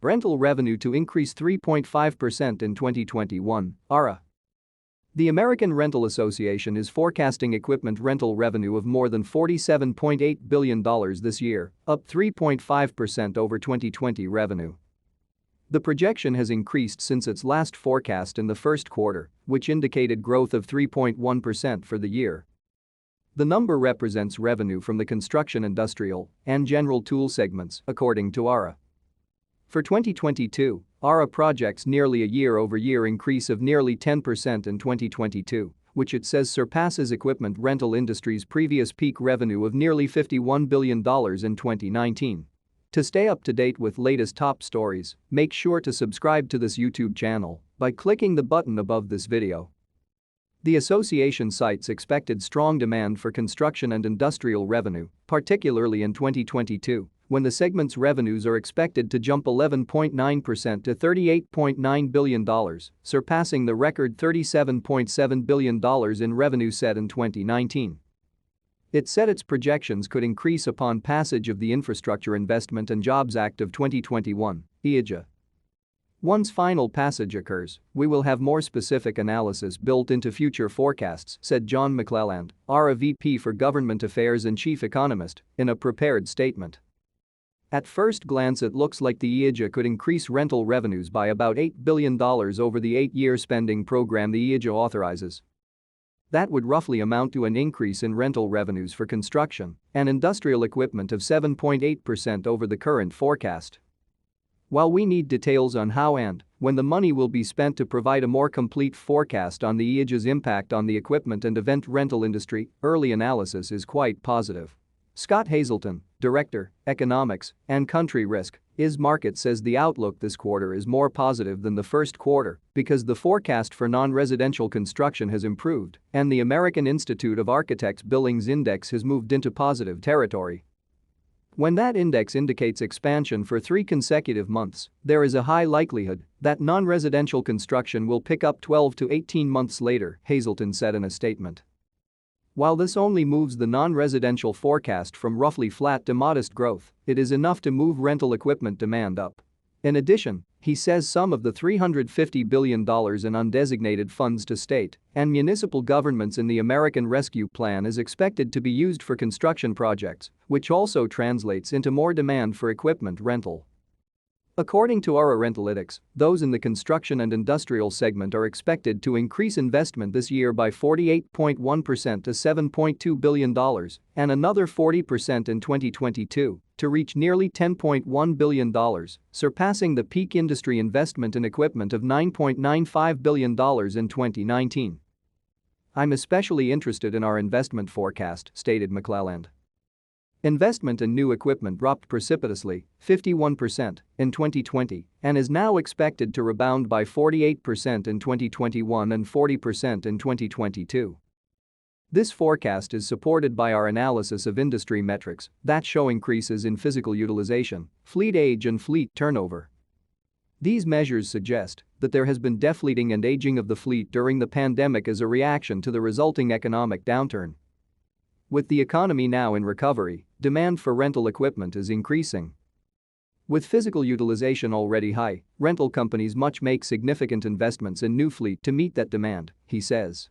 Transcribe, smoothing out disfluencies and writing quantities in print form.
Rental revenue to increase 3.5% in 2021, ARA. The American Rental Association is forecasting equipment rental revenue of more than $47.8 billion this year, up 3.5% over 2020 revenue. The projection has increased since its last forecast in the first quarter, which indicated growth of 3.1% for the year. The number represents revenue from the construction, industrial, and general tool segments, according to ARA. For 2022, ARA projects nearly a year-over-year increase of nearly 10% in 2022, which it says surpasses equipment rental industry's previous peak revenue of nearly $51 billion in 2019. To stay up to date with latest top stories, make sure to subscribe to this YouTube channel by clicking the button above this video. The association cites expected strong demand for construction and industrial revenue, particularly in 2022, when the segment's revenues are expected to jump 11.9% to $38.9 billion, surpassing the record $37.7 billion in revenue set in 2019. It said its projections could increase upon passage of the Infrastructure Investment and Jobs Act of 2021, IIJA. Once final passage occurs, we will have more specific analysis built into future forecasts, said John McClelland, ARA VP for Government Affairs and Chief Economist, in a prepared statement. At first glance, it looks like the IIJA could increase rental revenues by about $8 billion over the 8-year spending program the IIJA authorizes. That would roughly amount to an increase in rental revenues for construction and industrial equipment of 7.8% over the current forecast. While we need details on how and when the money will be spent to provide a more complete forecast on the IIJA's impact on the equipment and event rental industry, early analysis is quite positive. Scott Hazelton, Director, Economics and Country Risk, IS Market says the outlook this quarter is more positive than the first quarter because the forecast for non-residential construction has improved and the American Institute of Architects Billings Index has moved into positive territory. When that index indicates expansion for 3 consecutive months, there is a high likelihood that non-residential construction will pick up 12 to 18 months later, Hazelton said in a statement. While this only moves the non-residential forecast from roughly flat to modest growth, it is enough to move rental equipment demand up. In addition, he says some of the $350 billion in undesignated funds to state and municipal governments in the American Rescue Plan is expected to be used for construction projects, which also translates into more demand for equipment rental. According to ARA Rentalytics, those in the construction and industrial segment are expected to increase investment this year by 48.1% to $7.2 billion and another 40% in 2022 to reach nearly $10.1 billion, surpassing the peak industry investment in equipment of $9.95 billion in 2019. I'm especially interested in our investment forecast, stated McClelland. Investment in new equipment dropped precipitously, 51%, in 2020 and is now expected to rebound by 48% in 2021 and 40% in 2022. This forecast is supported by our analysis of industry metrics that show increases in physical utilization, fleet age and fleet turnover. These measures suggest that there has been defleeting and aging of the fleet during the pandemic as a reaction to the resulting economic downturn. With the economy now in recovery, demand for rental equipment is increasing. With physical utilization already high, rental companies must make significant investments in new fleet to meet that demand, he says.